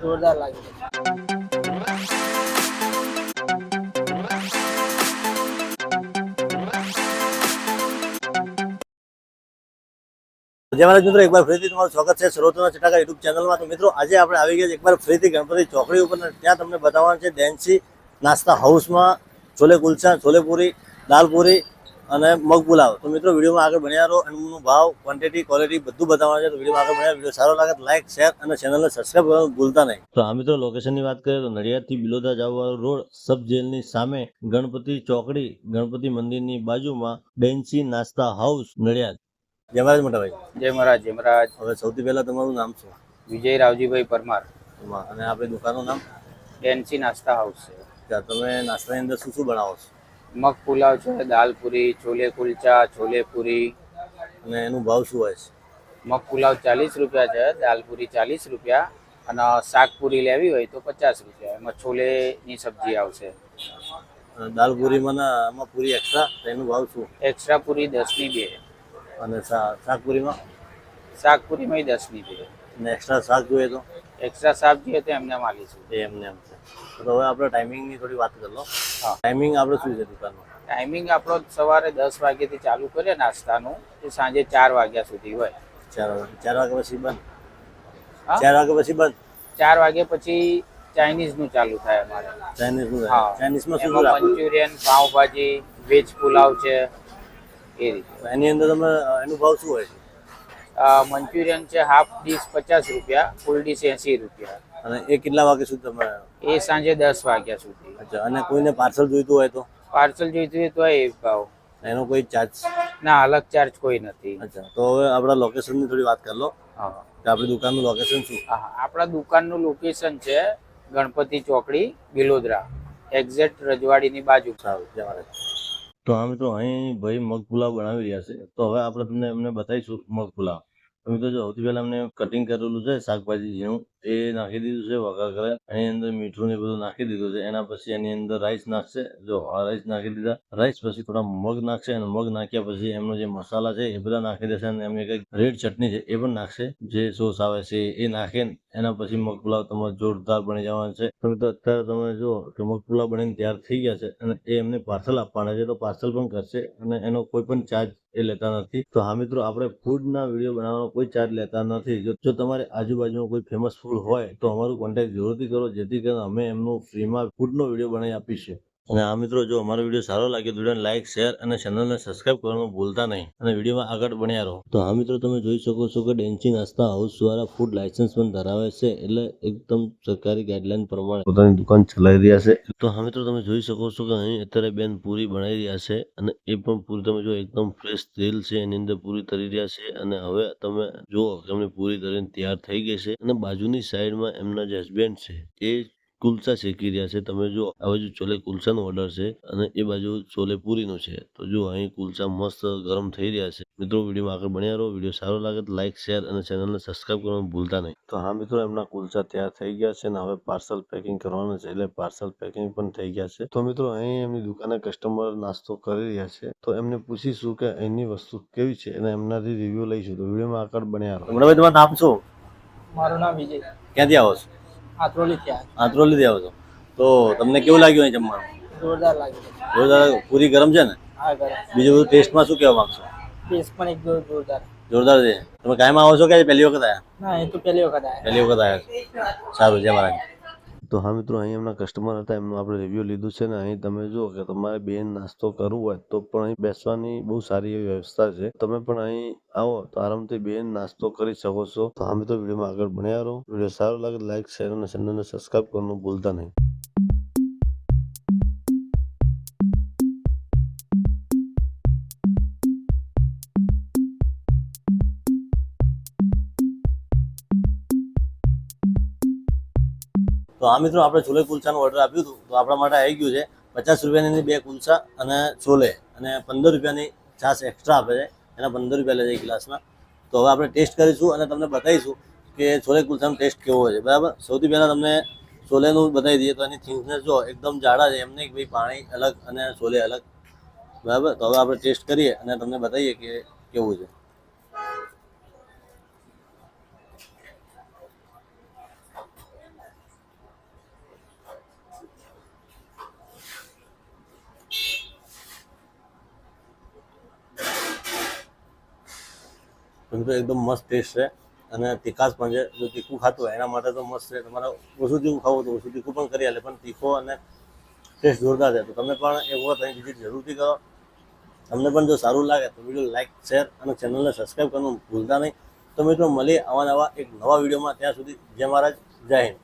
જોરદાર લાગે છે. જય મહારાજ મિત્રો, એકવાર ફરીથી તમારું સ્વાગત છે સર્વોત્તમ ચટાકા યુટ્યુબ ચેનલમાં. તો મિત્રો આજે આપણે આવી ગયા એકવાર ફરીથી ગણપતિ ચોકડી ઉપર. ત્યાં તમને બતાવવાનું છે ડેન્સી નાસ્તા હાઉસમાં છોલે કુલચા, છોલે પૂરી, દાલ પૂરી અને મગ પુલાવ. તો મિત્રો વિડીયોમાં આગળ બન્યા રહો. એમનો ભાવ, ક્વોન્ટિટી, ક્વોલિટી બધું બતાવવાનું છે. તો વિડીયોમાં આગળ બન્યા. વિડીયો સારો લાગે તો લાઈક, શેર અને ચેનલને સબસ્ક્રાઈબ કરવાનું ભૂલતા નહીં. તો આ મિત્રો લોકેશનની વાત કરીએ તો નડિયાદથી બિલોદા જવાવાળો રોડ, સબ જેલની સામે ગણપતિ ચોકડી, ગણપતિ મંદિરની બાજુમાં ડેન્સી નાસ્તા હાઉસ, નડિયાદ. જય મહારાજ મોટા ભાઈ. જય મહારાજ, જય મહારાજ. હવે સૌથી પહેલા તમારું નામ શું? વિજય રાવજીભાઈ પરમાર. અને આપણી દુકાનનું નામ? ડેન્સી નાસ્તા હાઉસ છે. ત્યાં તમે નાસ્તાની અંદર શું શું બનાવો છો? મગ પુલાવ છે, દાલ પૂરી, છોલે કુલચા, છોલે પૂરી. અને એનું ભાવ શું હોય છે? મગ પુલાવ 40 રૂપિયા છે, દાલ પૂરી 40 રૂપિયા અને શાક પૂરી લેવી હોય તો 50 રૂપિયા. એમાં છોલેની સબ્જી આવશે. અને દાલ પૂરીમાં ના આમાં પૂરી એક્સ્ટ્રા, એનું ભાવ શું? એક્સ્ટ્રા પૂરી 10 ની 2. અને શાક પૂરીમાં? શાક પૂરીમાં 10 ની 2. અને એક્સ્ટ્રા શાક જોઈએ તો? એક્સ્ટ્રા શાક જોઈએ તો એમને માલીશું. એમને એમ છે. તો હવે આપણે ટાઈમિંગની થોડી વાત કરી લો. હા, ટાઈમિંગ આપણે શું છે દુકાનનું? ટાઈમિંગ આપણો સવારે 10 વાગ્યાથી ચાલુ કરીએ નાસ્તાનું, એ સાંજે 4 વાગ્યા સુધી હોય. 4 વાગ્યા પછી બંધ? હા, 4 વાગ્યા પછી બંધ? 4 વાગ્યા પછી ચાઇનીઝનું ચાલુ થાય અમારે. ચાઇનીઝનું? હા, ચાઇનીઝમાં શું શું એમાં રાખવું? મંચુરિયન, પાવભાજી, વેજ પુલાવ છે એ રીતે. એની અંદર તમે એનું ભાવ શું હોય છે? મંચુરિયન છે હાફ ડીશ 50 રૂપિયા, ફૂલ ડીશ 80 રૂપિયા. અને એ કેટલા વાગ્યા સુધી તમે? એ સાંજે 10 વાગ્યા સુધી. અચ્છા. અને કોઈને પાર્સલ જોઈતું હોય તો? પાર્સલ જોઈતું હોય તો એ ભાવ. એનો કોઈ ચાર્જ? ના, અલગ ચાર્જ કોઈ નથી. અચ્છા. તો હવે આપણા લોકેશનની થોડી વાત કરી લો. હા, કે આપણી દુકાનનું લોકેશન શું? હા, આપણા દુકાનનું લોકેશન છે ગણપતિ ચોકડી, બિલોદરા, એક્ઝેક્ટ રજવાડીની બાજુ. સારું, જય મહારાજ. તો આ મિત્રો અહીં ભાઈ મગ પુલાવ બનાવી રહ્યા છે. તો હવે આપણે તમને એમને બતાવીશું મગ પુલાવ. તો મિત્રો જો સૌથી પહેલા અમને કટિંગ કરેલું છે શાકભાજી ઝીણું, એ નાખી દીધું છે વઘાર કરે. એની અંદર મીઠું ને બધું નાખી દીધું છે. એના પછી એની અંદર રાઈસ નાખશે. જો આ રાઈસ નાખી દીધા. રાઈસ પછી થોડા મગ નાખશે અને મગ નાખ્યા પછી એમનો જે મસાલા છે એ બધા નાખી દેશે. અને એમની કંઈક રેડ ચટણી છે એ પણ નાખશે, જે સોસ આવે છે એ નાખે. એના પછી મગ પુલાવ તમારે જોરદાર બની જવાનું છે. તો અત્યારે તમે જુઓ કે મગ પુલાવ બનીને તૈયાર થઈ ગયા છે અને એ એમને પાર્સલ આપવાના છે. તો પાર્સલ પણ કરશે અને એનો કોઈ પણ ચાર્જ એ લેતા નથી. તો હા મિત્રો, આપણે ફૂડના વિડીયો બનાવવાનો કોઈ ચાર્જ લેતા નથી. જો તમારે આજુબાજુમાં કોઈ ફેમસ ફૂડ હોય તો અમારું કોન્ટેક્ટ જરૂરથી કરો, જેથી કરીને અમે એમનું ફ્રીમાં ફૂડનો વિડીયો બનાવી આપીશું. અને આ મિત્રો, જો અમારો વિડીયો સારો લાગે તો વિડીયોને લાઈક, શેર અને ચેનલને સબસ્ક્રાઈબ કરવાનું ભૂલતા નહીં. અને વિડીયોમાં આગળ બન્યા રહો. તો હા મિત્રો, તમે જોઈ શકો છો કે ડેન્સી નાસ્તા હાઉસ દ્વારા ફૂડ લાયસન્સ પણ ધરાવે છે. એટલે એકદમ સરકારી ગાઈડલાઈન પ્રમાણે પોતાની દુકાન ચલાવી રહ્યા છે. તો હા મિત્રો, તમે જોઈ શકો છો કે અહીં અત્યારે બેન પૂરી બનાવી રહ્યા છે. અને એ પણ પૂરી તમે જો એકદમ ફ્રેશ તેલ છે એની અંદર પૂરી તળી રહ્યા છે. અને હવે તમે જુઓ કે એમની પૂરી તળીને તૈયાર થઈ ગઈ છે. અને બાજુની સાઈડમાં એમના જે હસબેન્ડ છે એ કુલચા શેકી રહ્યા છે. તમે જો આ બાજુ છોલે કુલચાનો ઓર્ડર છે અને એ બાજુ છોલે પૂરીનું છે. તો જો અહીં કુલચા મસ્ત ગરમ થઈ રહ્યા છે. મિત્રો વિડીયોમાં આગળ બન્યા રહો. વિડીયો સારો લાગે તો લાઈક, શેર અને ચેનલને સબસ્ક્રાઈબ કરવાનું ભૂલતા નહીં. તો હા મિત્રો, એમના કુલચા તૈયાર થઈ ગયા છે અને હવે પાર્સલ પેકિંગ કરવાનું છે. એટલે પાર્સલ પેકિંગ પણ થઈ ગયા છે. તો મિત્રો, અહીં એમની દુકાને કસ્ટમર નાસ્તો કરી રહ્યા છે. તો એમને પૂછીશું કે અહીંની વસ્તુ કેવી છે અને એમનાથી રિવ્યુ લઈશું. તો વિડીયોમાં આગળ બન્યા રહો. તમારું નામ શું? મારું નામ વિજય. ક્યાંથી આવો છો? આત્રોલીથી આવ્યા. આત્રોલીથી આવો છો. તો તમને કેવું લાગ્યું અહીં જમવાનું? જોરદાર લાગે છે. જોરદાર. પૂરી ગરમ છે ને? હા, ગરમ. બીજું બધું ટેસ્ટમાં શું કહેવા માંગશો? ટેસ્ટ પણ એક જોરદાર. જોરદાર છે. તમે કાયમ આવો છો કે પહેલી વખત આવ્યા? ના, એ તો પહેલી વખત આવ્યા. પહેલી વખત આવ્યા. સારું, જય મહારાજ. તો હા મિત્રો, અહીં એમના કસ્ટમર હતા, એમનું આપણે રિવ્યુ લીધું છે. ને અહીં તમે જુઓ કે તમારે બેન નાસ્તો કરવો હોય તો પણ અહીં બેસવાની બહુ સારી એવી વ્યવસ્થા છે. તમે પણ અહીં આવો તો આરામથી બેન નાસ્તો કરી શકો છો. તો હા મિત્રો, વિડીયોમાં આગળ બન્યા રહો. વિડીયો સારો લાગે લાઈક, શેર અને ચેનલને સબસ્ક્રાઈબ કરવાનું ભૂલતા નહીં. તો આ મિત્રો, આપણે છોલે કુલચાનું ઓર્ડર આપ્યું હતું. તો આપણા માટે આવી ગયું છે 50 રૂપિયાની 2 કુલચા અને છોલે, અને 15 રૂપિયાની છાશ એક્સ્ટ્રા આપે છે. એના 15 રૂપિયા લે છે ગ્લાસમાં. તો હવે આપણે ટેસ્ટ કરીશું અને તમને બતાવીશું કે છોલે કુલચાનો ટેસ્ટ કેવો હોય છે. બરાબર. સૌથી પહેલાં તમને છોલેનું બતાવી દઈએ તો એની થિકનેસ જો એકદમ જાડા છે. એમને ભાઈ પાણી અલગ અને છોલે અલગ. બરાબર. તો હવે આપણે ટેસ્ટ કરીએ અને તમને બતાવીએ કે કેવું છે. તો મિત્રો એકદમ મસ્ત ટેસ્ટ છે અને તીખાશ પણ છે. જો તીખું ખાતું હોય એના માટે તો મસ્ત છે. તમારે ઓછું તીખું ખાવું તો ઓછું તીખું પણ કરી આલે, પણ તીખો અને ટેસ્ટ જોરદાર છે. તો તમે પણ એક વખત અહીં વિઝિટ જરૂરથી કરો. તમને પણ જો સારું લાગે તો વિડીયો લાઇક, શેર અને ચેનલને સબસ્ક્રાઈબ કરવાનું ભૂલતા નહીં. તો મિત્રો મળીએ આવા નવા એક નવા વિડીયોમાં. ત્યાં સુધી જય મહારાજ, જય હિન્દ.